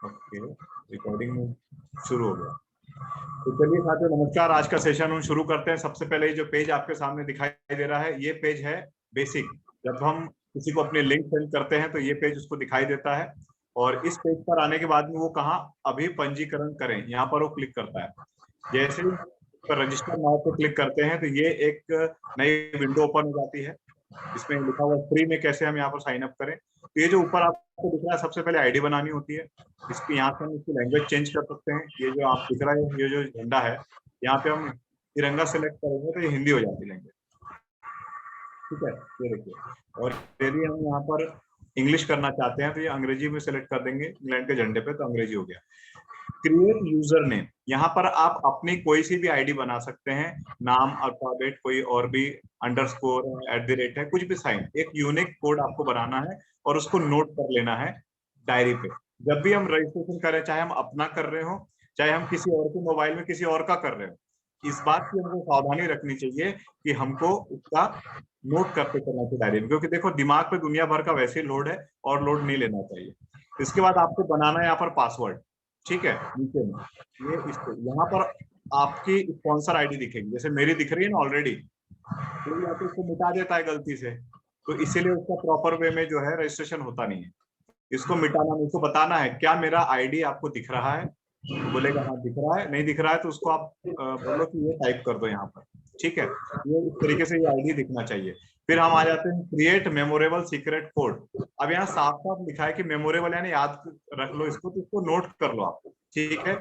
Okay, recording शुरू हो गया। तो चलिए साथियों, नमस्कार। आज का सेशन हम शुरू करते हैं। सबसे पहले जो पेज आपके सामने दिखाई दे रहा है, ये पेज है बेसिक। जब हम किसी को अपने लिंक सेंड करते हैं तो ये पेज उसको दिखाई देता है। और इस पेज पर आने के बाद में वो कहाँ अभी पंजीकरण करें, यहाँ पर वो क्लिक करता है। जैसे ही पर रजिस्टर नाउ पे क्लिक करते हैं तो ये एक नई विंडो ओपन हो जाती है। इसमें लिखा हुआ फ्री में कैसे हम यहाँ पर साइन अप करें। तो ये जो ऊपर आपको दिख रहा है, सबसे पहले आईडी बनानी होती है। इसकी यहाँ से हम इसकी लैंग्वेज चेंज कर सकते हैं। ये जो आप दिख रहा है, ये जो झंडा है, यहाँ पे हम तिरंगा सेलेक्ट करेंगे तो ये हिंदी हो जाती लैंग्वेज। ठीक है, ये देखिए। और यदि हम यहाँ पर इंग्लिश करना चाहते हैं तो ये अंग्रेजी में सेलेक्ट कर देंगे। इंग्लैंड के झंडे पे तो अंग्रेजी हो गया। क्रिएट यूजर नेम, यहाँ पर आप अपनी कोई सी भी आईडी बना सकते हैं। नाम, अल्फाबेट, कोई और भी अंडरस्कोर, @ है, कुछ भी साइन। एक यूनिक कोड आपको बनाना है और उसको नोट कर लेना है डायरी पे। जब भी हम रजिस्ट्रेशन करें, चाहे हम अपना कर रहे हो, चाहे हम किसी और के मोबाइल में किसी और का कर रहे हो, इस बात की हमको सावधानी रखनी चाहिए कि हमको उसका नोट करते चलना चाहिए डायरी में। क्योंकि देखो, दिमाग पे दुनिया भर का वैसे ही लोड है और लोड नहीं लेना चाहिए। इसके बाद आपको बनाना है यहाँ पर पासवर्ड। ठीक है, नीचे में ये यहाँ पर आपकी स्पॉन्सर आईडी दिखेगी। जैसे मेरी दिख रही है ना ऑलरेडी, कोई या तो इसको मिटा देता है गलती से, तो इसीलिए उसका प्रॉपर वे में जो है रजिस्ट्रेशन होता नहीं है। इसको मिटाना नहीं, इसको बताना है क्या मेरा आईडी आपको दिख रहा है। बोलेगा हाँ दिख रहा है, नहीं दिख रहा है तो उसको आप बोलो कि ये टाइप कर दो यहाँ पर। ठीक है, ये इस तरीके से ये आईडी दिखना चाहिए। फिर हम आ जाते हैं क्रिएट मेमोरेबल सीक्रेट कोड। अब यहाँ साफ साफ लिखा है कि मेमोरेबल यानी याद रख लो इसको, तो इसको नोट कर लो आप। ठीक है,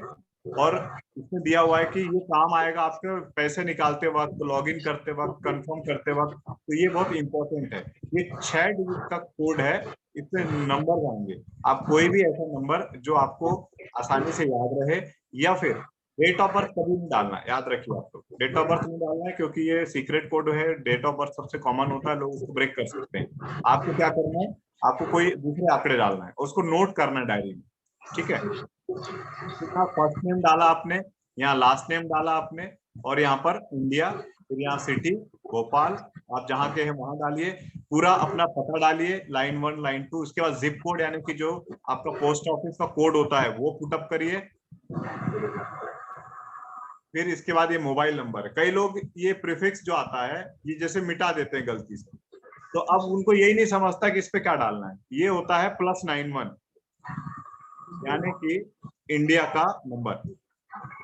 और इसमें दिया हुआ है कि ये काम आएगा आपके पैसे निकालते वक्त, लॉगिन करते वक्त, कंफर्म करते वक्त। तो ये बहुत इंपॉर्टेंट है। ये 6 डिजिट का कोड है, इसमें नंबर आएंगे। आप कोई भी ऐसा नंबर जो आपको आसानी से याद रहे, या फिर डेट ऑफ बर्थ कभी नहीं डालना, याद रखिए आपको डेट ऑफ बर्थ नहीं डालना है, क्योंकि ये सीक्रेट कोड है। डेट ऑफ बर्थ सबसे कॉमन होता है, लोग उसको ब्रेक कर सकते हैं। आपको क्या करना है, आपको कोई दूसरे आंकड़े डालना है, उसको नोट करना है डायरी में। ठीक है, यहाँ फर्स्ट नेम डाला आपने, यहाँ लास्ट नेम डाला आपने, और यहाँ पर इंडिया, फिर यहाँ सिटी भोपाल, आप जहाँ के हैं वहां डालिए। पूरा अपना पता डालिए, लाइन 1 लाइन 2। उसके बाद जिप कोड यानी कि जो आपका पोस्ट ऑफिस का कोड होता है वो पुटअप करिए। फिर इसके बाद ये मोबाइल नंबर। कई लोग ये प्रीफिक्स जो आता है ये जैसे मिटा देते हैं गलती से, तो अब उनको यही नहीं समझता कि इस पे क्या डालना है। ये होता है +91, यानी कि इंडिया का नंबर।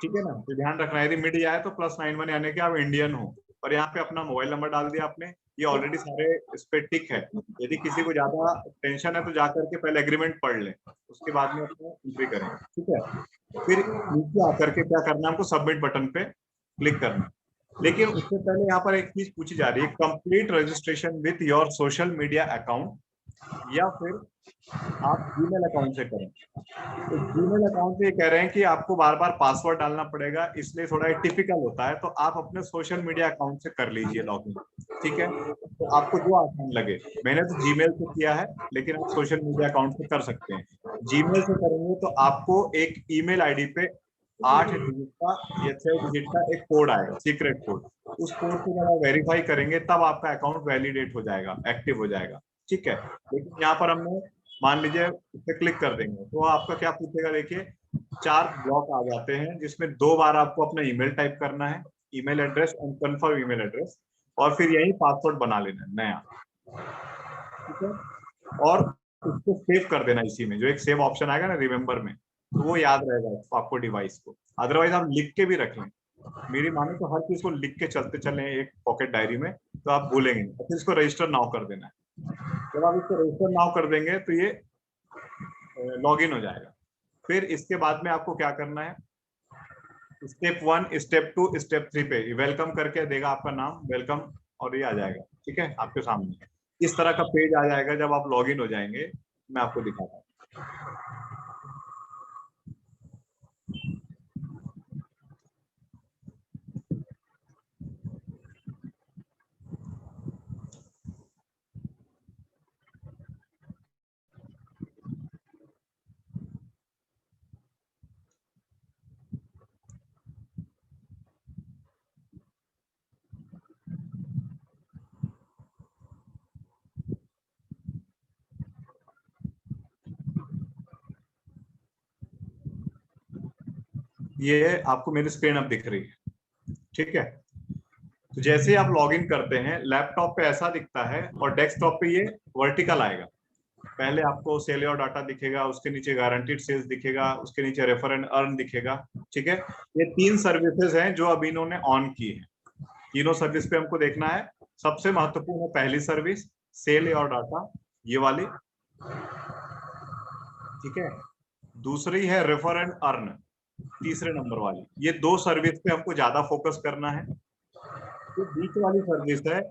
ठीक है ना, तो ध्यान रखना, यदि मिट जाए तो +91 यानी कि आप इंडियन हो। और यहाँ पे अपना मोबाइल नंबर डाल दिया आपने। ये ऑलरेडी सारे इस पे टिक है। यदि किसी को ज्यादा टेंशन है तो जाकर के पहले एग्रीमेंट पढ़ लें, उसके बाद में अपना एंट्री करें। ठीक है, फिर नीचे आकर के क्या करना है, हमको सबमिट बटन पे क्लिक करना है। लेकिन उससे पहले यहाँ पर एक चीज पूछी जा रही है, complete registration with your social media account, या फिर आप जीमेल अकाउंट से करें। तो जीमेल अकाउंट पे कह रहे हैं कि आपको बार बार पासवर्ड डालना पड़ेगा, इसलिए थोड़ा टिपिकल होता है। तो आप अपने सोशल मीडिया अकाउंट से कर लीजिए लॉगिन। ठीक है, तो आपको जो आसान लगे। मैंने तो जीमेल से किया है, लेकिन आप सोशल मीडिया अकाउंट से कर सकते हैं। जीमेल से करेंगे तो आपको एक ईमेल आईडी पे 8 डिजिट का या 6 डिजिट का एक कोड आएगा, सीक्रेट कोड। उस कोड को जब आप वेरीफाई करेंगे तब आपका अकाउंट वैलिडेट हो जाएगा, एक्टिव हो जाएगा। ठीक है, लेकिन यहाँ पर हमने मान लीजिए इस पे क्लिक कर देंगे तो आपका क्या पूछेगा, देखिए 4 ब्लॉक आ जाते हैं, जिसमें 2 बार आपको अपना ईमेल टाइप करना है, email address and confirm email address, और फिर यही पासवर्ड बना लेना है नया। ठीक है, और उसको सेव कर देना इसी में, जो एक सेव ऑप्शन आएगा ना रिमेम्बर में, तो वो याद रहेगा आपको डिवाइस को। अदरवाइज आप लिख के भी रख लें। मेरी माने तो हर चीज को लिख के चलते चले एक पॉकेट डायरी में, तो आप भूलेंगे नहीं। फिर इसको रजिस्टर नाउ कर देना है। जब आप इसको रजिस्टर नाउ कर देंगे तो ये लॉगिन हो जाएगा। फिर इसके बाद में आपको क्या करना है, स्टेप 1, स्टेप 2, स्टेप 3 पे वेलकम करके देगा आपका नाम, वेलकम, और ये आ जाएगा। ठीक है, आपके सामने इस तरह का पेज आ जाएगा। जब आप लॉगिन हो जाएंगे, मैं आपको दिखाता हूँ। ये आपको मेरी स्क्रीन अब दिख रही है, ठीक है। तो जैसे ही आप लॉग इन करते हैं लैपटॉप पे ऐसा दिखता है और डेस्कटॉप पे ये वर्टिकल आएगा। पहले आपको सेल और डाटा दिखेगा, उसके नीचे गारंटीड सेल्स दिखेगा, उसके नीचे रेफर एंड अर्न दिखेगा, ठीक है। ये 3 सर्विसेज हैं जो अभी इन्होंने ऑन की है। तीनों सर्विस पे हमको देखना है। सबसे महत्वपूर्ण है पहली सर्विस सेल और डाटा, ये वाली, ठीक है। दूसरी है रेफर एंड अर्न, तीसरे नंबर वाली। ये 2 सर्विस पे हमको ज्यादा फोकस करना है। जो बीच वाली सर्विस है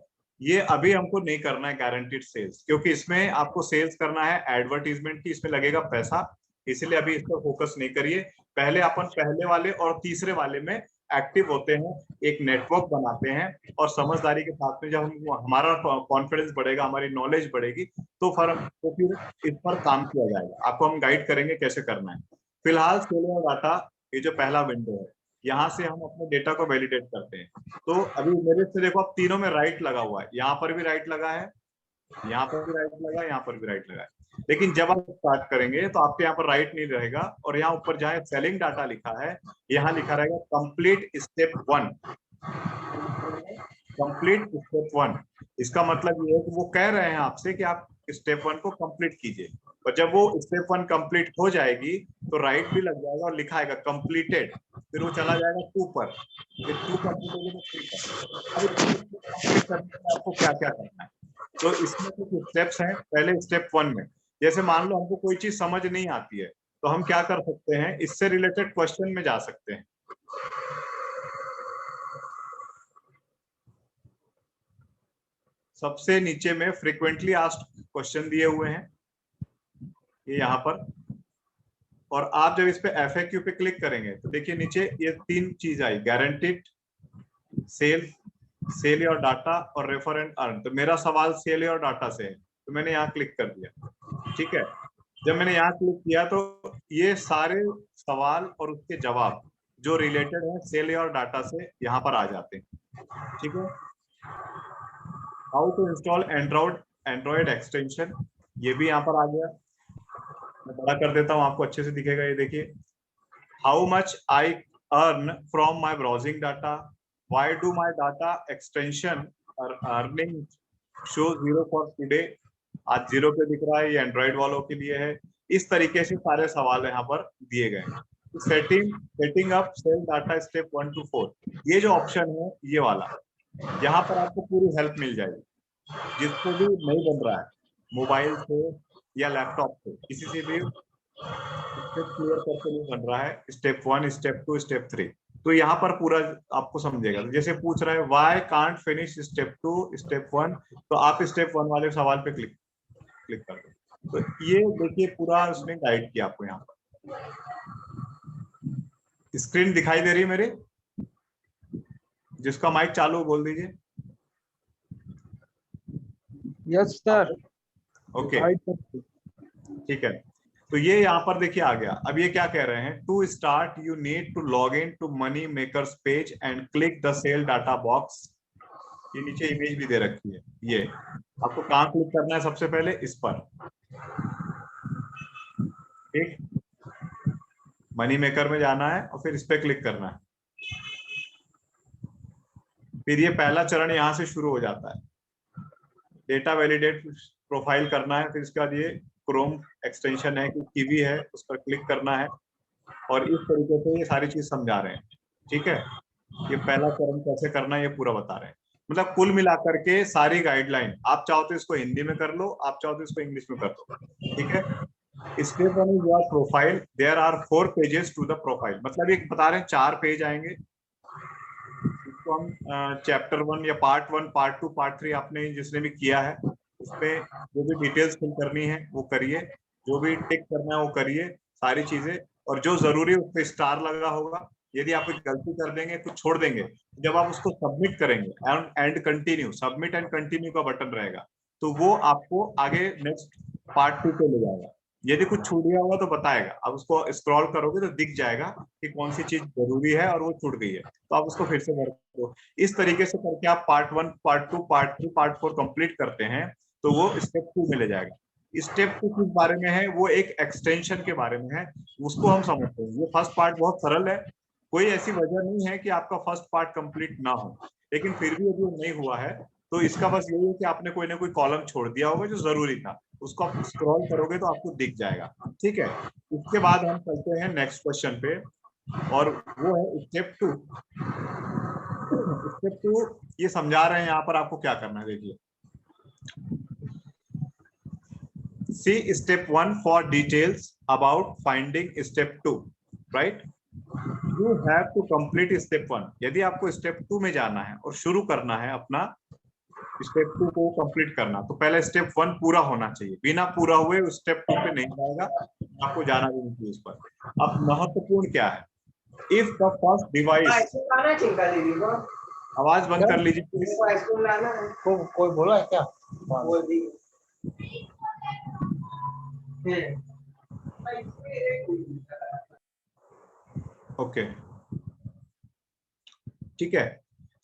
ये अभी हमको नहीं करना है गारंटीड सेल्स, क्योंकि इसमें आपको सेल्स करना है एडवर्टीजमेंट की, इसमें लगेगा पैसा, इसलिए अभी इस पर फोकस नहीं करिए। पहले अपन पहले वाले और तीसरे वाले में एक्टिव होते हैं, एक नेटवर्क बनाते हैं और समझदारी के साथ में जब हम हमारा कॉन्फिडेंस बढ़ेगा, हमारी नॉलेज बढ़ेगी, तो फिर इस पर काम किया जाएगा। आपको हम गाइड करेंगे कैसे करना है। फिलहाल सेल और डाटा ये जो पहला विंडो है, यहाँ से हम अपने डेटा को वैलिडेट करते हैं। तो अभी मेरे से देखो अब तीनों में राइट लगा हुआ है, यहाँ पर भी राइट लगा है, यहाँ पर भी राइट लगा है, यहाँ पर भी राइट लगा है। लेकिन जब आप स्टार्ट करेंगे तो आपके यहाँ पर राइट नहीं रहेगा और यहाँ ऊपर जहाँ सेलिंग डाटा लिखा है यहाँ लिखा रहेगा कंप्लीट स्टेप 1। कंप्लीट स्टेप 1 इसका मतलब ये है कि वो कह रहे हैं आपसे कि आप स्टेप 1 को कंप्लीट कीजिए, और जब वो स्टेप 1 कंप्लीट हो जाएगी तो राइट भी लग जाएगा और लिखा आएगा कंप्लीटेड, फिर वो चला जाएगा 2 पर, फिर 2 कंप्लीट होगी तो 3 पर। अब कंप्लीट करने में आपको क्या क्या करना है, तो इसमें कुछ स्टेप्स हैं। पहले स्टेप 1 में जैसे मान लो हमको कोई चीज समझ नहीं आती है तो हम क्या कर सकते हैं, इससे रिलेटेड क्वेश्चन में जा सकते हैं। सबसे नीचे में फ्रीक्वेंटली आस्क्ड क्वेश्चन दिए हुए हैं ये यहाँ पर, और आप जब इस पे FAQ पे क्लिक करेंगे तो देखिए नीचे ये 3 चीज आई, गारंटीड, सेल और डाटा और रेफर एंड अर्न। तो मेरा सवाल सेल और डाटा से है तो मैंने यहाँ क्लिक कर दिया, ठीक है। जब मैंने यहाँ क्लिक किया तो ये सारे सवाल और उसके जवाब जो रिलेटेड है सेल और डाटा से यहाँ पर आ जाते हैं, ठीक है। How to install android extension, ये भी यहाँ पर आ गया। मैं बड़ा कर देता हूँ, आपको अच्छे से दिखेगा। ये देखिए, how much I earn from my browsing data, why do my data extension earning show 0 for today, आज 0 पे दिख रहा है, ये एंड्रॉइड वालों के लिए है। इस तरीके से सारे सवाल यहाँ पर दिए गए हैं। Setting up sell data step 1 to 4, ये जो ऑप्शन है ये वाला, यहाँ पर आपको पूरी हेल्प मिल जाएगी। जिसको भी नहीं बन रहा है मोबाइल से या लैपटॉप से, किसी से भी स्टेप क्लियर करके नहीं बन रहा है, स्टेप 1 स्टेप 2 स्टेप 3, तो यहाँ पर पूरा आपको समझेगा। तो जैसे पूछ रहा है why can't finish step 2 step 1, तो आप स्टेप 1 वाले सवाल पे क्लिक कर दो। तो ये देखिए पूरा उसने गाइड किया आपको। यहाँ पर स्क्रीन दिखाई दे रही है मेरी? जिसका माइक चालू बोल दीजिए। Yes sir. ओके, ठीक है। तो ये यहाँ पर देखिए आ गया। अब ये क्या कह रहे हैं, to start you need to log in to money makers page and click the sell data box. ये नीचे इमेज भी दे रखी है। ये आपको कहाँ क्लिक करना है, सबसे पहले इस पर, ठीक, मनी मेकर में जाना है और फिर इस पे क्लिक करना है। फिर ये पहला चरण यहाँ से शुरू हो जाता है, डेटा वैलिडेट प्रोफाइल करना है। फिर इसके बाद ये क्रोम एक्सटेंशन है कि कीवी है, उस पर क्लिक करना है, और इस तरीके से ये सारी चीज समझा रहे हैं, ठीक है। ये पहला चरण कैसे करना है ये पूरा बता रहे हैं। मतलब कुल मिलाकर के सारी गाइडलाइन, आप चाहो तो इसको हिंदी में कर लो, आप चाहो तो इसको इंग्लिश में कर लो, ठीक है। Step 1 is your profile, there are 4 pages to the profile. मतलब ये बता रहे हैं 4 पेज आएंगे। इसको हम चैप्टर 1 या पार्ट 1 पार्ट 2 पार्ट 3 आपने जिसने भी किया है उसमें जो भी डिटेल्स फिल करनी है वो करिए, जो भी टिक करना है वो करिए, सारी चीजें। और जो जरूरी है उस पर स्टार लगा होगा। यदि आप कुछ गलती कर देंगे, कुछ छोड़ देंगे, जब आप उसको सबमिट करेंगे and continue, submit and continue का बटन रहेगा, तो वो आपको आगे नेक्स्ट पार्ट 2 पे ले जाएगा। यदि कुछ छूट गया होगा तो बताएगा, आप उसको स्क्रॉल करोगे तो दिख जाएगा कि कौन सी चीज जरूरी है और वो छूट गई है, तो आप उसको फिर से भर दो। इस तरीके से करके आप part 1 part 2 part 3 part 4 complete करते हैं तो वो स्टेप 2 में ले जाएगा। स्टेप 2 किस बारे में है, वो एक एक्सटेंशन के बारे में है, उसको हम समझते हैं। ये फर्स्ट पार्ट बहुत सरल है, कोई ऐसी वजह नहीं है कि आपका फर्स्ट पार्ट कंप्लीट ना हो, लेकिन फिर भी यदि नहीं हुआ है तो इसका बस यही है कि आपने कोई ना कोई कॉलम छोड़ दिया होगा जो जरूरी था, उसको आप स्क्रॉल करोगे तो आपको दिख जाएगा। ठीक है, उसके बाद हम चलते हैं नेक्स्ट क्वेश्चन पे, और वो है स्टेप 2। स्टेप 2 ये समझा रहे हैं यहाँ पर आपको क्या करना है। देखिए, see step 1 for details about finding step 2, right? You have to complete step 1। यदि आपको स्टेप 2 में जाना है और शुरू करना है अपना स्टेप 2 को कंप्लीट करना, तो पहले स्टेप 1 पूरा होना चाहिए। बिना पूरा हुए स्टेप 2 पे नहीं जाएगा, आपको जाना भी नहीं चाहिए उस पर। अब महत्वपूर्ण क्या है, इफ द फर्स्ट डिवाइस, आवाज बंद कर लीजिए प्लीज। कोई बोला है क्या? ओके, ठीक है।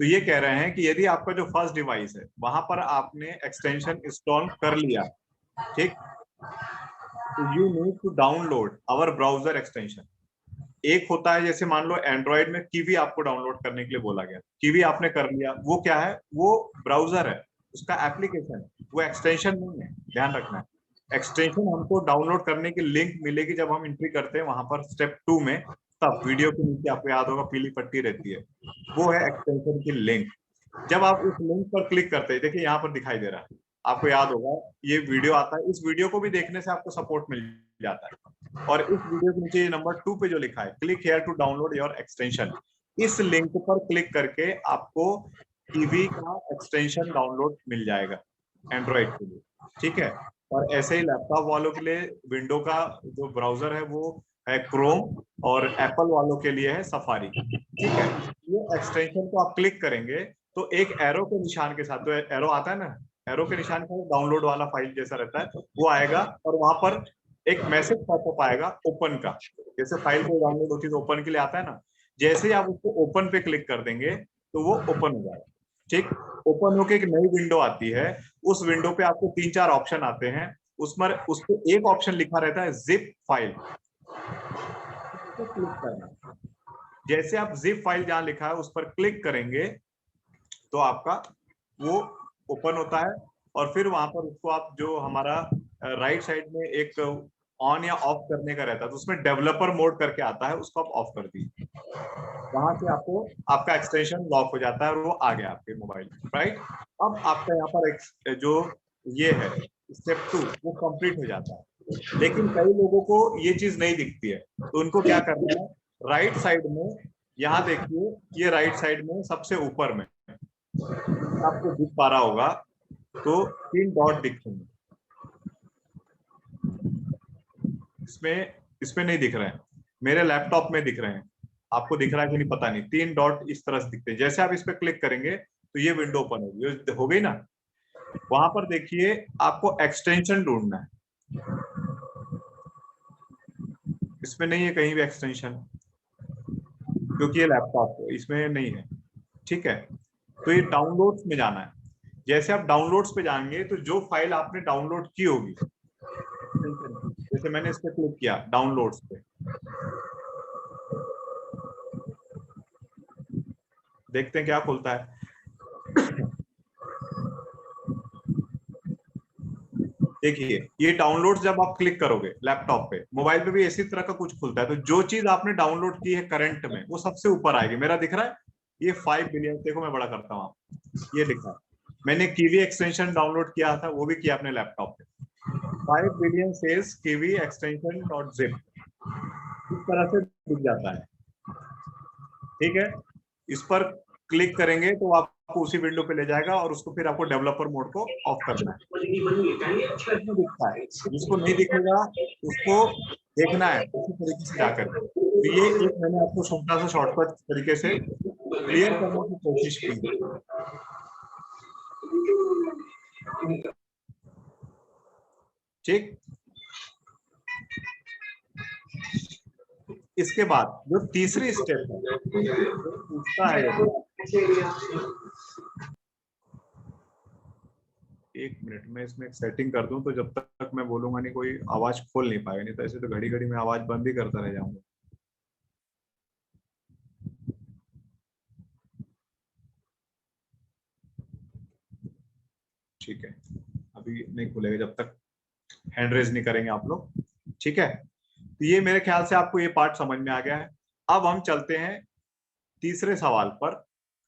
तो ये कह रहे हैं कि यदि आपका जो फर्स्ट डिवाइस है वहां पर आपने एक्सटेंशन इंस्टॉल कर लिया, ठीक, तो you need to download our browser extension. एक होता है जैसे मान लो एंड्रॉइड में कीवी आपको डाउनलोड करने के लिए बोला गया, कीवी आपने कर लिया, वो क्या है, वो ब्राउजर है, उसका एप्लीकेशन है, वो एक्सटेंशन नहीं है, ध्यान रखना है। एक्सटेंशन हमको डाउनलोड करने की लिंक मिलेगी जब हम एंट्री करते हैं वहां पर स्टेप 2 में, तब वीडियो के नीचे आपको याद होगा पीली पट्टी रहती है, वो है एक्सटेंशन की लिंक। जब आप उस लिंक पर क्लिक करते हैं, देखिए यहाँ पर दिखाई दे रहा है, आपको याद होगा ये वीडियो आता है, इस वीडियो को भी देखने से आपको सपोर्ट मिल जाता है। और इस वीडियो के नीचे नंबर 2 पे जो लिखा है click here to download your extension, इस लिंक पर क्लिक करके आपको कीवी का एक्सटेंशन डाउनलोड मिल जाएगा एंड्रॉइड के लिए। ठीक है, और ऐसे ही लैपटॉप वालों के लिए विंडो का जो ब्राउजर है वो है क्रोम, और एप्पल वालों के लिए है सफारी। ठीक है, ये एक्सटेंशन को आप क्लिक करेंगे तो एक एरो के निशान के साथ, तो एरो आता है ना, एरो के निशान का डाउनलोड वाला फाइल जैसा रहता है वो आएगा, और वहां पर एक मैसेज पॉपअप आएगा ओपन का, जैसे फाइल को डाउनलोड होती है तो ओपन के लिए आता है ना, जैसे ही आप उसको ओपन पे क्लिक कर देंगे तो वो ओपन हो जाएगा। ठीक, ओपन होके एक नई विंडो आती है, उस विंडो पे आपको 3-4 ऑप्शन आते हैं, उसमें उसको एक ऑप्शन लिखा रहता है जिप फाइल, क्लिक करना। जैसे आप जिप फाइल जहां लिखा है उस पर क्लिक करेंगे तो आपका वो ओपन होता है, और फिर वहां पर उसको आप जो हमारा राइट साइड में एक ऑन या ऑफ करने का रहता है, तो उसमें डेवलपर मोड करके आता है, उसको आप ऑफ कर दीजिए, वहां से आपको आपका एक्सटेंशन लॉक हो जाता है और वो आ गया आपके मोबाइल में। राइट, अब आपका यहाँ पर एक जो ये है स्टेप 2 वो कंप्लीट हो जाता है। लेकिन कई लोगों को ये चीज नहीं दिखती है, तो उनको क्या करना है, राइट साइड में, यहाँ देखिए ये राइट साइड में सबसे ऊपर में आपको दिख पा रहा होगा, तो 3 डॉट दिखते हैं, इसमें नहीं दिख रहे हैं, मेरे लैपटॉप में दिख रहे हैं, आपको दिख रहा है कि नहीं पता नहीं, 3 डॉट इस तरह से दिखते हैं। जैसे आप इस पर क्लिक करेंगे तो ये विंडो ओपन होगी, हो गई ना। वहां पर देखिए आपको एक्सटेंशन ढूंढना है, इसमें नहीं है कहीं भी एक्सटेंशन, क्योंकि ये लैपटॉप है इसमें नहीं है। ठीक है, तो ये डाउनलोड्स में जाना है। जैसे आप डाउनलोड्स पे जाएंगे तो जो फाइल आपने डाउनलोड की होगी, जैसे मैंने इस पे क्लिक किया डाउनलोड्स पे, देखते हैं क्या खुलता है। देखिए ये डाउनलोड जब आप क्लिक करोगे लैपटॉप पे, मोबाइल पे भी इसी तरह का कुछ खुलता है, तो जो चीज आपने डाउनलोड की है करंट में वो सबसे ऊपर आएगी। मेरा दिख रहा है ये 5 बिलियन, देखो मैं बड़ा करता हूँ, ये लिखा है मैंने कीवी एक्सटेंशन डाउनलोड किया था, वो भी किया अपने लैपटॉप पे, 5 billion sales Kiwi extension dot zip, इस तरह से दिख जाता है। ठीक है, इस पर क्लिक करेंगे तो आपको उसी विंडो पे ले जाएगा, और उसको फिर आपको डेवलपर मोड को ऑफ करना है। दिखता है, जिसको नहीं दिखेगा उसको देखना है उसी तरीके से जाकर। तो ये एक मैंने आपको छोटा सा शॉर्टकट तरीके से क्लियर करने की कोशिश की। ठीक, इसके बाद जो तीसरी स्टेप है पूछता है, एक मिनट में इसमें एक सेटिंग कर दूं, तो जब तक मैं बोलूंगा नहीं कोई आवाज खोल नहीं पाएगा, नहीं तो ऐसे तो घड़ी घड़ी में आवाज बंद ही करता रह जाऊंगा। ठीक है, अभी नहीं खुलेगा जब तक हैंड रेज नहीं करेंगे आप लोग, ठीक है। तो ये मेरे ख्याल से आपको ये पार्ट समझ में आ गया है। अब हम चलते हैं तीसरे सवाल पर,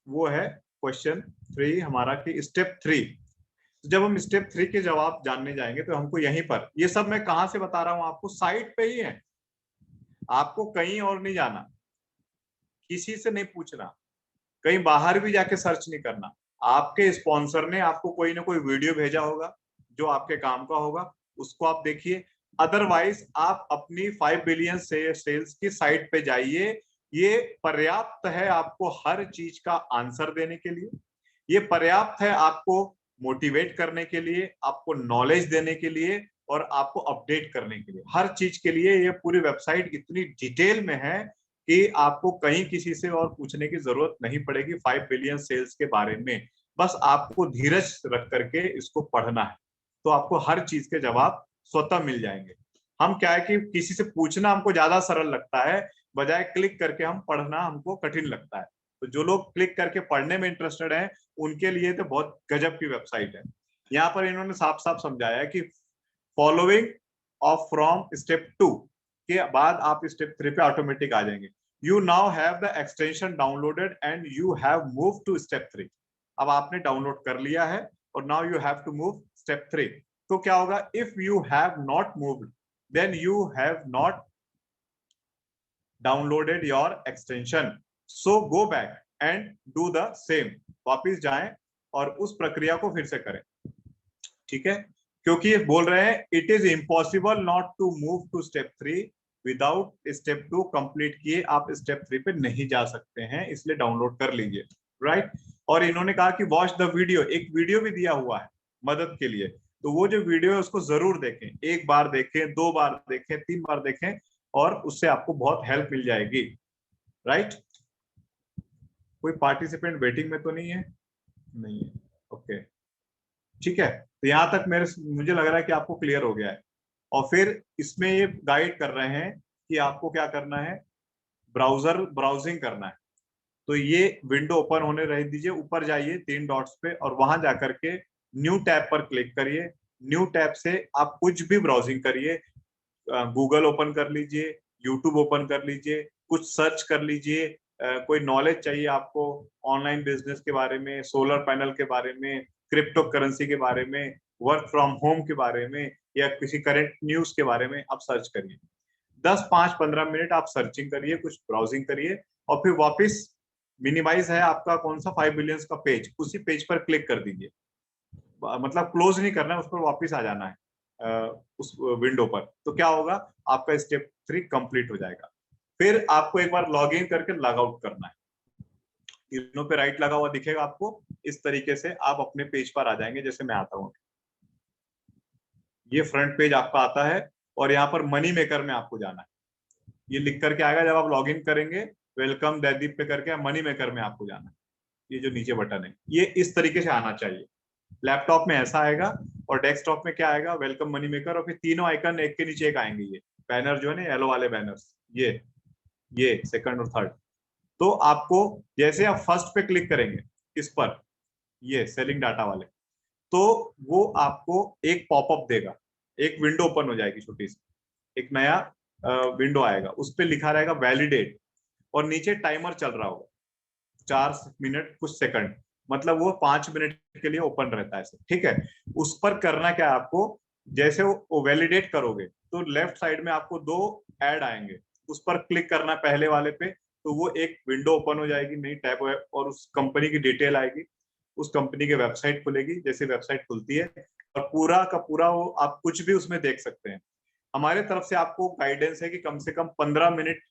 वो है क्वेश्चन 3 हमारा कि स्टेप 3। जब हम स्टेप 3 के जवाब जानने जाएंगे तो हमको यहीं पर, ये सब मैं कहां से बता रहा हूं आपको, साइट पे ही है, आपको कहीं और नहीं जाना, किसी से नहीं पूछना, कहीं बाहर भी जाके सर्च नहीं करना। आपके स्पॉन्सर ने आपको कोई ना कोई वीडियो भेजा होगा जो आपके काम का होगा, उसको आप देखिए। अदरवाइज आप अपनी 5 बिलियन से सेल्स की साइट पे जाइए, ये पर्याप्त है आपको हर चीज का आंसर देने के लिए, ये पर्याप्त है आपको मोटिवेट करने के लिए, आपको नॉलेज देने के लिए और आपको अपडेट करने के लिए, हर चीज के लिए ये पूरी वेबसाइट इतनी डिटेल में है कि आपको कहीं किसी से और पूछने की जरूरत नहीं पड़ेगी 5 बिलियन सेल्स के बारे में। बस आपको धीरज रख करके इसको पढ़ना है, तो आपको हर चीज के जवाब स्वतः मिल जाएंगे। हम क्या है कि किसी से पूछना हमको ज्यादा सरल लगता है, बजाय क्लिक करके हम पढ़ना हमको कठिन लगता है। तो जो लोग क्लिक करके पढ़ने में इंटरेस्टेड हैं, उनके लिए तो बहुत गजब की वेबसाइट है। यहाँ पर इन्होंने साफ साफ समझाया है कि फॉलोइंग ऑफ फ्रॉम स्टेप 2 के बाद आप स्टेप 3 पे ऑटोमेटिक आ जाएंगे। You now have the extension downloaded and you have move to step 3। अब आपने डाउनलोड कर लिया है और now you have to move step 3। तो क्या होगा, if you have not moved then you have not downloaded your extension, so go back and do the same. वापिस जाएं और उस प्रक्रिया को फिर से करें, ठीक है। क्योंकि ये बोल रहे हैं it is impossible not to move to step 3 without step 2 complete किए आप स्टेप 3 पे नहीं जा सकते हैं, इसलिए डाउनलोड कर लीजिए, राइट। और इन्होंने कहा कि वॉच द वीडियो, एक वीडियो भी दिया हुआ है मदद के लिए, तो वो जो वीडियो है उसको जरूर देखें, एक बार देखें, 2 बार देखें, 3 बार देखें, और उससे आपको बहुत हेल्प मिल जाएगी, राइट। कोई पार्टिसिपेंट वेटिंग में तो नहीं है? नहीं है, ओके, ठीक है। तो यहां तक मुझे लग रहा है कि आपको क्लियर हो गया है। और फिर इसमें ये गाइड कर रहे हैं कि आपको क्या करना है, ब्राउजिंग करना है। तो ये विंडो ओपन होने रह दीजिए, ऊपर जाइए 3 डॉट्स पे और वहां जाकर के न्यू टैब पर क्लिक करिए। न्यू टैब से आप कुछ भी ब्राउजिंग करिए, गूगल ओपन कर लीजिए, यूट्यूब ओपन कर लीजिए, कुछ सर्च कर लीजिए, कोई नॉलेज चाहिए आपको ऑनलाइन बिजनेस के बारे में, सोलर पैनल के बारे में, क्रिप्टो करेंसी के बारे में, वर्क फ्रॉम होम के बारे में, या किसी करंट न्यूज के बारे में आप सर्च करिए। 10-5-15 मिनट आप सर्चिंग करिए, कुछ ब्राउजिंग करिए, और फिर वापस मिनिमाइज है आपका कौन सा 5 बिलियंस का पेज, उसी पेज पर क्लिक कर दीजिए। मतलब क्लोज नहीं करना है, उस पर वापस आ जाना है उस विंडो पर। तो क्या होगा, आपका स्टेप 3 कंप्लीट हो जाएगा। फिर आपको एक बार लॉग इन करके लॉग आउट करना है। तीनों पे राइट लगा हुआ दिखेगा आपको, इस तरीके से आप अपने पेज पर आ जाएंगे, जैसे मैं आता हूँ। ये फ्रंट पेज आपका आता है और यहाँ पर मनी मेकर में आपको जाना है, ये लिख करके आएगा जब आप लॉग इन करेंगे, वेलकम दैदीप पे करके मनी मेकर में आपको जाना है। ये जो नीचे बटन है ये इस तरीके से आना चाहिए। लैपटॉप में ऐसा आएगा और डेस्कटॉप में क्या आएगा, वेलकम मनी मेकर, और फिर तीनों आइकन एक के नीचे एक आएंगे। ये बैनर जो है ना, येलो वाले बैनर्स, ये सेकंड और थर्ड। तो आपको जैसे आप फर्स्ट पे क्लिक करेंगे इस पर, ये सेलिंग डाटा वाले, तो वो आपको एक पॉपअप देगा, एक विंडो ओपन हो जाएगी छोटी सी, एक नया विंडो आएगा, उस पर लिखा रहेगा वैलिडेट, और नीचे टाइमर चल रहा होगा 4 मिनट कुछ सेकंड, मतलब वो 5 मिनट के लिए ओपन रहता है, ठीक है। उस पर करना क्या है आपको, जैसे वो वैलिडेट करोगे तो लेफ्ट साइड में आपको 2 ऐड आएंगे, उस पर क्लिक करना पहले वाले पे, तो वो एक विंडो ओपन हो जाएगी, नई टैब, और उस कंपनी की डिटेल आएगी, उस कंपनी की वेबसाइट खुलेगी। जैसे वेबसाइट खुलती है और पूरा का पूरा वो आप कुछ भी उसमें देख सकते हैं। हमारे तरफ से आपको गाइडेंस है कि कम से कम 15 मिनट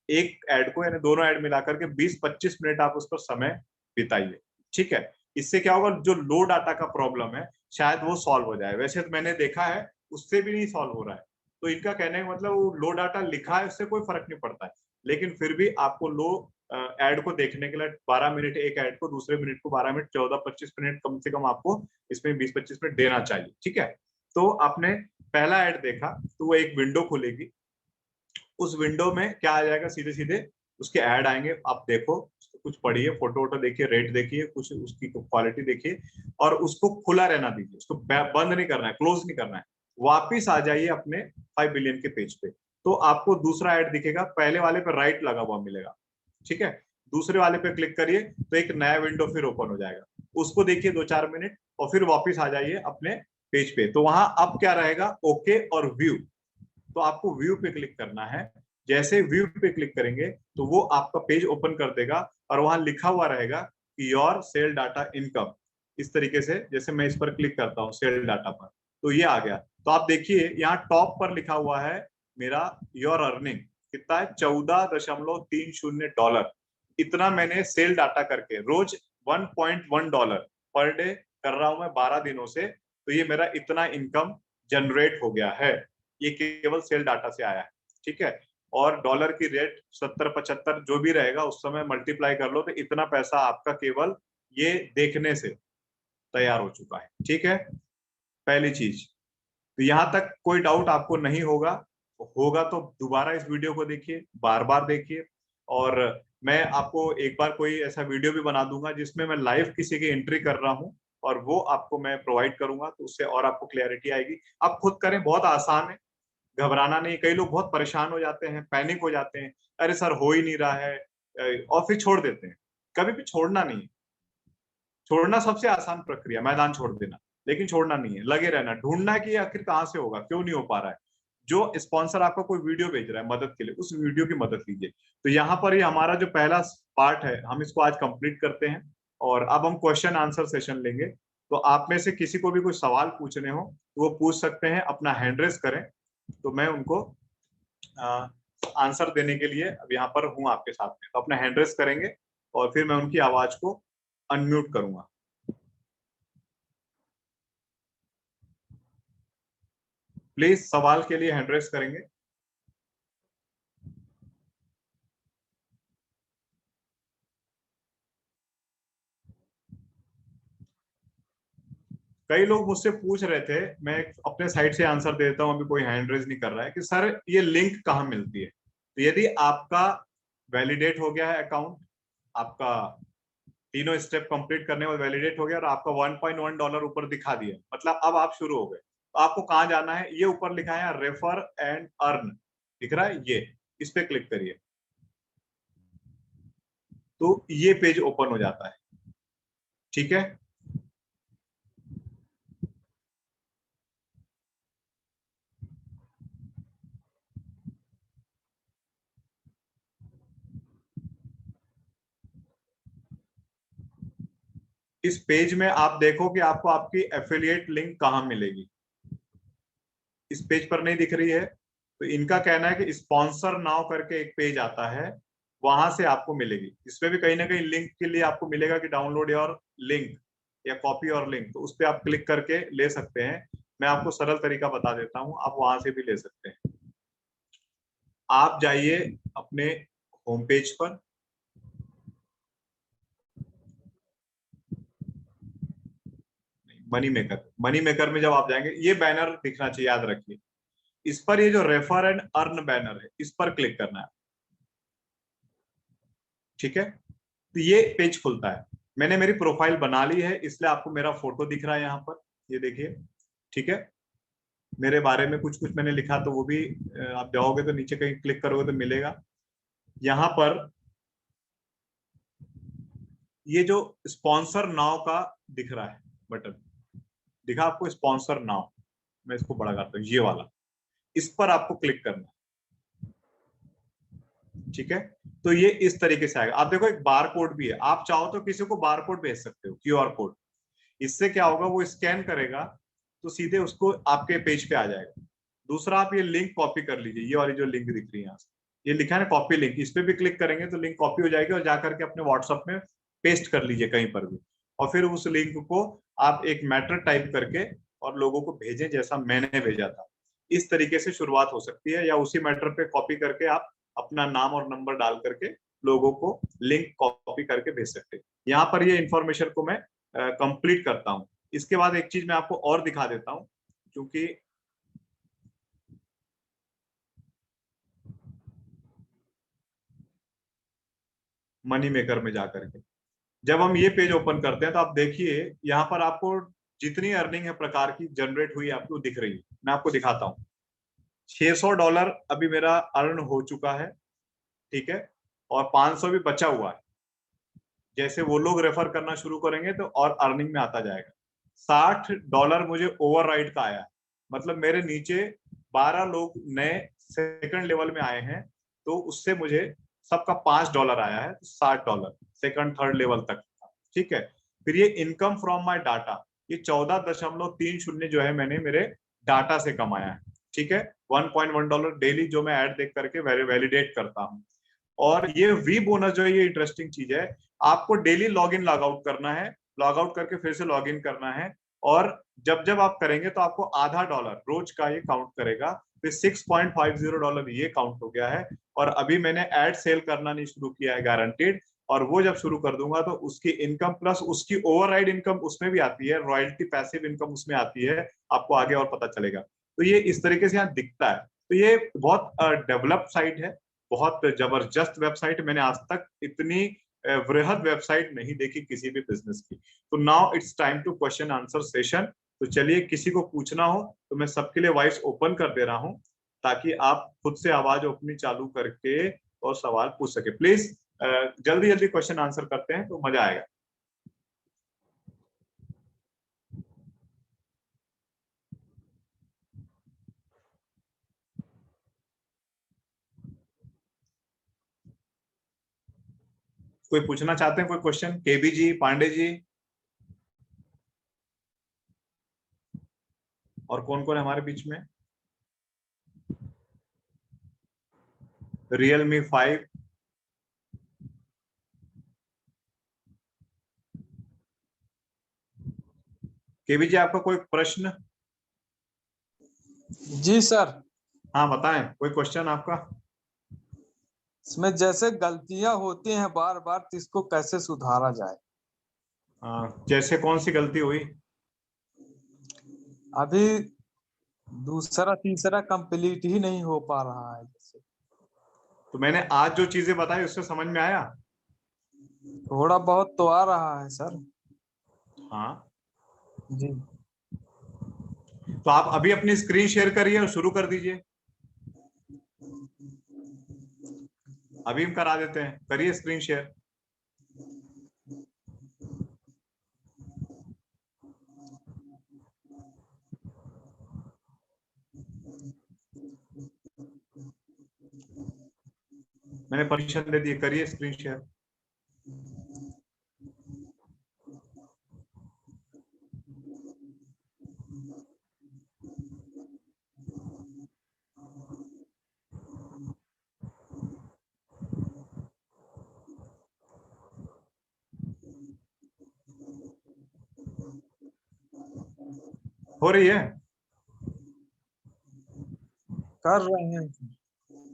एक ऐड को, यानी दोनों ऐड मिलाकर के 20-25 मिनट आप उस पर समय बिताइए, ठीक है। इससे क्या होगा, जो लो डाटा का प्रॉब्लम है शायद वो सॉल्व हो जाए। वैसे तो मैंने देखा है उससे भी नहीं सॉल्व हो रहा है, तो इनका कहने का मतलब वो लो डाटा लिखा है उससे कोई फर्क नहीं पड़ता है, लेकिन फिर भी आपको लो ऐड को देखने के लिए 12 मिनट एक ऐड को, दूसरे मिनट को 12 मिनट, 14-25 मिनट कम से कम आपको इसमें 20-25 मिनट देना चाहिए, ठीक है। तो आपने पहला ऐड देखा तो वो एक विंडो खुलेगी, उस विंडो में क्या आ जाएगा, सीधे सीधे उसके ऐड आएंगे, आप देखो, कुछ पढ़िए, फोटो वोटो देखिए, रेट देखिए, कुछ उसकी क्वालिटी देखिए और उसको खुला रहना दीजिए, उसको बंद नहीं करना है, क्लोज नहीं करना है। वापिस आ जाइए अपने 5 बिलियन के पेज पे, तो आपको दूसरा ऐड दिखेगा, पहले वाले पे राइट लगा हुआ मिलेगा, ठीक है। दूसरे वाले पे क्लिक करिए तो एक नया विंडो फिर ओपन हो जाएगा, उसको देखिए 2-4 मिनट और फिर वापिस आ जाइए अपने पेज पे। तो वहां अब क्या रहेगा, ओके और व्यू। तो आपको व्यू पे क्लिक करना है। जैसे व्यू पे क्लिक करेंगे तो वो आपका पेज ओपन कर देगा और वहां लिखा हुआ रहेगा कि योर सेल डाटा इनकम। इस तरीके से, जैसे मैं इस पर क्लिक करता हूँ सेल डाटा पर, तो ये आ गया। तो आप देखिए यहाँ टॉप पर लिखा हुआ है मेरा योर अर्निंग कितना है, $14.30। इतना मैंने सेल डाटा करके रोज $1.1 पर डे कर रहा हूं मैं 12 दिनों से, तो ये मेरा इतना इनकम जनरेट हो गया है। ये केवल सेल डाटा से आया है, ठीक है। और डॉलर की रेट 70-75 जो भी रहेगा उस समय मल्टीप्लाई कर लो तो इतना पैसा आपका केवल ये देखने से तैयार हो चुका है, ठीक है। पहली चीज, तो यहां तक कोई डाउट आपको नहीं होगा, होगा तो दोबारा इस वीडियो को देखिए, बार बार देखिए। और मैं आपको एक बार कोई ऐसा वीडियो भी बना दूंगा जिसमें मैं लाइव किसी की एंट्री कर रहा हूं और वो आपको मैं प्रोवाइड करूंगा, तो उससे और आपको क्लैरिटी आएगी। आप खुद करें, बहुत आसान है, घबराना नहीं। कई लोग बहुत परेशान हो जाते हैं, पैनिक हो जाते हैं, अरे सर हो ही नहीं रहा है, और फिर छोड़ देते हैं। कभी भी छोड़ना नहीं है। छोड़ना सबसे आसान प्रक्रिया, मैदान छोड़ देना, लेकिन छोड़ना नहीं है, लगे रहना, ढूंढना है कि आखिर कहां से होगा, क्यों नहीं हो पा रहा है। जो स्पॉन्सर आपका कोई वीडियो भेज रहा है मदद के लिए, उस वीडियो की मदद लीजिए। तो यहाँ पर ये हमारा जो पहला पार्ट है हम इसको आज कंप्लीट करते हैं और अब हम क्वेश्चन आंसर सेशन लेंगे। तो आप में से किसी को भी कोई सवाल पूछने हो तो वो पूछ सकते हैं, अपना हैंड रेस करें, तो मैं उनको आंसर देने के लिए अब यहाँ पर हूँ आपके साथ में। तो अपना हैंड रेस करेंगे और फिर मैं उनकी आवाज को अनम्यूट करूंगा। प्लीज सवाल के लिए हैंड रेस करेंगे। कई लोग मुझसे पूछ रहे थे, मैं अपने साइड से आंसर दे देता हूं, अभी कोई हैंड रेज नहीं कर रहा है, कि सर ये लिंक कहाँ मिलती है। तो यदि आपका वैलिडेट हो गया है अकाउंट, आपका तीनों स्टेप कंप्लीट करने में वैलिडेट हो गया और आपका $1.1 ऊपर दिखा दिया, मतलब अब आप शुरू हो गए, तो आपको कहाँ जाना है, ये ऊपर लिखा है रेफर एंड अर्न, दिख रहा है ये, इस पे क्लिक करिए तो ये पेज ओपन हो जाता है, ठीक है। इस पेज में आप देखो कि आपको आपकी एफिलिएट लिंक कहाँ मिलेगी। इस पेज पर नहीं दिख रही है, तो इनका कहना है कि स्पॉन्सर नाउ करके एक पेज आता है, वहां से आपको मिलेगी। इसमें भी कहीं ना कहीं लिंक के लिए आपको मिलेगा कि डाउनलोड योर लिंक या कॉपी और लिंक, तो उस पर आप क्लिक करके ले सकते हैं। मैं आपको सरल तरीका बता देता हूं, आप वहां से भी ले सकते हैं। आप जाइए अपने होम पेज पर, मनी मेकर में जब आप जाएंगे ये बैनर दिखना चाहिए, याद रखिए। इस पर ये जो रेफर एंड अर्न बैनर है, इस पर क्लिक करना है, ठीक है। तो ये पेज खुलता है। मैंने मेरी प्रोफाइल बना ली है, इसलिए आपको मेरा फोटो दिख रहा है यहाँ पर, ये देखिए, ठीक है। मेरे बारे में कुछ कुछ मैंने लिखा, तो वो भी आप जाओगे तो नीचे कहीं क्लिक करोगे तो मिलेगा। यहाँ पर ये जो स्पॉन्सर नाउ का दिख रहा है बटन, दिखा आपको स्पॉन्सर नाउ, मैं इसको बड़ा करता हूँ, ये वाला, इस पर आपको क्लिक करना है, ठीक है। तो ये इस तरीके से आएगा। आप देखो एक बार कोड भी है, आप चाहो तो किसी को बार कोड भेज सकते हो, क्यूआर कोड। इससे क्या होगा, वो स्कैन करेगा तो सीधे उसको आपके पेज पे आ जाएगा। दूसरा, आप ये लिंक कॉपी कर लीजिए, ये वाली जो लिंक दिख रही है यहाँ से, ये लिखा है ना कॉपी लिंक, इस पे भी क्लिक करेंगे तो लिंक कॉपी हो जाएगी और जाकर के अपने व्हाट्सएप में पेस्ट कर लीजिए कहीं पर भी। और फिर उस लिंक को आप एक मैटर टाइप करके और लोगों को भेजें, जैसा मैंने भेजा था। इस तरीके से शुरुआत हो सकती है, या उसी मैटर पे कॉपी करके आप अपना नाम और नंबर डाल करके लोगों को लिंक कॉपी करके भेज सकते हैं। यहाँ पर ये इंफॉर्मेशन को मैं कंप्लीट करता हूँ। इसके बाद एक चीज मैं आपको और दिखा देता हूँ, क्योंकि मनी मेकर में जाकर के। जब हम ये पेज ओपन करते हैं तो आप देखिए यहाँ पर आपको जितनी अर्निंग है प्रकार की जनरेट हुई आपको दिख रही है। मैं आपको दिखाता हूँ। $600 अभी मेरा अर्न हो चुका है, ठीक है, और 500 भी बचा हुआ है। जैसे वो लोग रेफर करना शुरू करेंगे तो और अर्निंग में आता जाएगा। $60 मुझे ओवरराइड का आया है, मतलब मेरे नीचे 12 लोग नए सेकंड लेवल में आए हैं, तो उससे मुझे सबका $5 आया है, तो $60 सेकंड थर्ड लेवल तक, ठीक है। फिर ये इनकम फ्रॉम माय डाटा, ये 14.30 जो है मैंने मेरे डाटा से कमाया है, ठीक है। $1.1 डेली जो मैं ऐड देख करके वैलिडेट करता हूँ। और ये वी बोनस जो है, ये इंटरेस्टिंग चीज है। आपको daily log in log out करना है, लॉग आउट करके फिर से लॉग इन करना है, और जब जब आप करेंगे तो आपको $0.50 रोज का ये काउंट करेगा। फिर $6.50 ये काउंट हो गया है। और अभी मैंने एड सेल करना नहीं शुरू किया है गारंटेड, और वो जब शुरू कर दूंगा तो उसकी इनकम प्लस उसकी ओवरराइड इनकम उसमें भी आती है, रॉयल्टी पैसिव इनकम उसमें आती है, आपको आगे और पता चलेगा। तो ये इस तरीके से यहाँ दिखता है। तो ये बहुत डेवलप साइट है, बहुत जबरदस्त वेबसाइट। मैंने आज तक इतनी वृहद वेबसाइट नहीं देखी किसी भी बिजनेस की। तो now it's time to question answer session. तो चलिए, किसी को पूछना हो तो मैं सबके लिए वॉइस ओपन कर दे रहा हूं, ताकि आप खुद से आवाज अपनी चालू करके और सवाल पूछ सके। प्लीज जल्दी जल्दी क्वेश्चन आंसर करते हैं तो मजा आएगा। कोई पूछना चाहते हैं कोई क्वेश्चन? केबी जी, पांडे जी, और कौन कौन है हमारे बीच में? रियलमी 5, केबी जी आपका कोई प्रश्न? जी सर। हाँ बताएं, कोई क्वेश्चन आपका? इसमें जैसे गलतियां होती हैं बार बार, तो इसको कैसे सुधारा जाए? जैसे कौन सी गलती हुई? अभी दूसरा तीसरा कंप्लीट ही नहीं हो पा रहा है जैसे। तो मैंने आज जो चीजें बताई उससे समझ में आया? थोड़ा बहुत तो आ रहा है सर। हाँ, जी। तो आप अभी अपनी स्क्रीन शेयर करिए और शुरू कर दीजिए। अभी हम करा देते हैं, करिए स्क्रीन शेयर। मैंने परमिशन दे दी, करिए स्क्रीन शेयर। हो रही है? कर रहे हैं।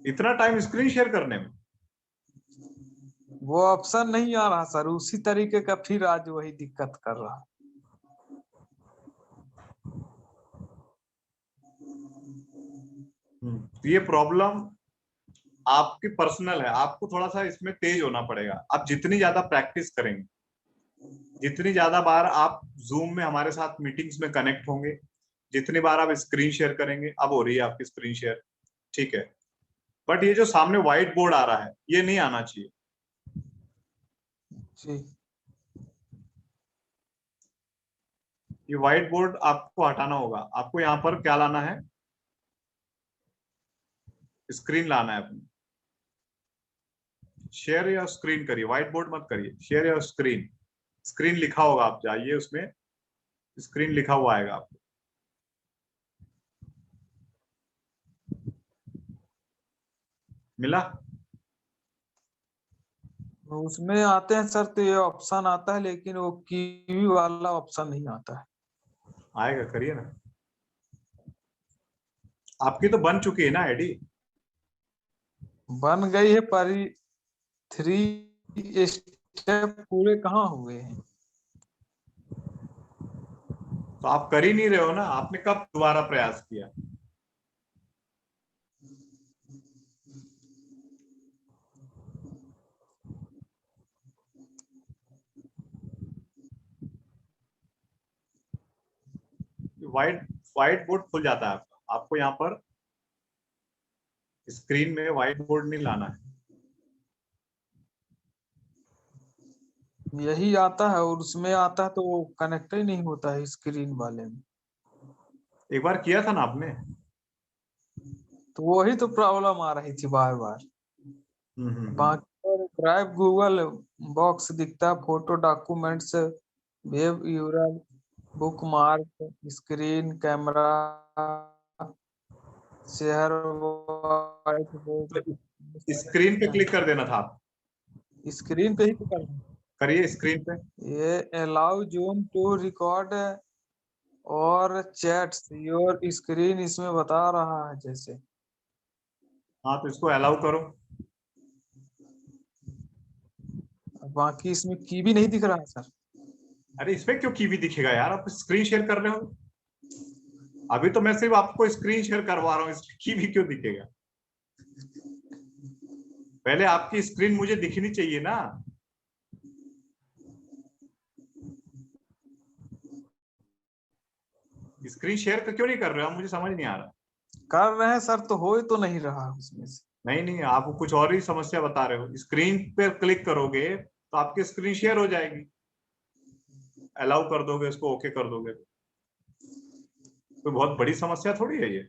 इतना टाइम स्क्रीन शेयर करने में? वो ऑप्शन नहीं आ रहा सर, उसी तरीके का फिर आज वही दिक्कत कर रहा। तो ये प्रॉब्लम आपकी पर्सनल है, आपको थोड़ा सा इसमें तेज होना पड़ेगा। आप जितनी ज्यादा प्रैक्टिस करेंगे, जितनी ज्यादा बार आप जूम में हमारे साथ मीटिंग्स में कनेक्ट होंगे, जितनी बार आप स्क्रीन शेयर करेंगे, अब हो रही है आपकी स्क्रीन शेयर, ठीक है। बट ये जो सामने व्हाइट बोर्ड आ रहा है, ये नहीं आना चाहिए। जी। ये व्हाइट बोर्ड आपको हटाना होगा। आपको यहाँ पर क्या लाना है? स्क्रीन लाना है अपनी। शेयर या स्क्रीन करिए, व्हाइट बोर्ड मत करिए, शेयर या स्क्रीन। स्क्रीन लिखा होगा, आप जाइए उसमें, स्क्रीन लिखा हुआ आएगा आपको। मिला? उसमें आते हैं सर, तो ये ऑप्शन आता है, लेकिन वो कीवी वाला ऑप्शन नहीं आता है। आएगा, करिए ना। आपकी तो बन चुकी है ना आईडी? बन गई है, पर 3 स्टेप पूरे कहाँ हुए हैं? तो आप कर ही नहीं रहे हो ना, आपने कब दोबारा प्रयास किया? व्हाइट बोर्ड खुल जाता है आपको यहाँ पर स्क्रीन में व्हाइट बोर्ड नहीं लाना है। यही आता है और उसमें आता है तो वो कनेक्ट ही नहीं होता है स्क्रीन वाले में। एक बार किया था ना आपने? तो वही तो प्रॉब्लम आ रही थी बार बार। बाकी ड्राइव गूगल बॉक्स दिखता, photo documents web URL book mark screen camera share white board. तो स्क्रीन पे क्लिक कर देना था आप। स्क्रीन पे ही तो करना है। करिए स्क्रीन पे। ये अलाउ जूम टू रिकॉर्ड और चैट्स योर स्क्रीन इसमें बता रहा है जैसे। हाँ तो इसको अलाउ करो। बाकी इसमें की भी नहीं दिख रहा है सर। अरे इसमें क्यों कीवी दिखेगा यार, आप स्क्रीन शेयर कर रहे हो। अभी तो मैं सिर्फ आपको स्क्रीन शेयर करवा रहा हूँ, इसमें कीवी क्यों दिखेगा? पहले आपकी स्क्रीन मुझे दिखनी चाहिए ना। स्क्रीन शेयर क्यों नहीं कर रहे हो, मुझे समझ नहीं आ रहा। कर रहे हैं सर तो हो ही तो नहीं रहा उसमें से। नहीं आप कुछ और ही समस्या बता रहे हो। स्क्रीन पे क्लिक करोगे तो आपकी स्क्रीन शेयर हो जाएगी, अलाउ कर दोगे उसको, ओके कर दोगे, तो बहुत बड़ी समस्या थोड़ी है ये।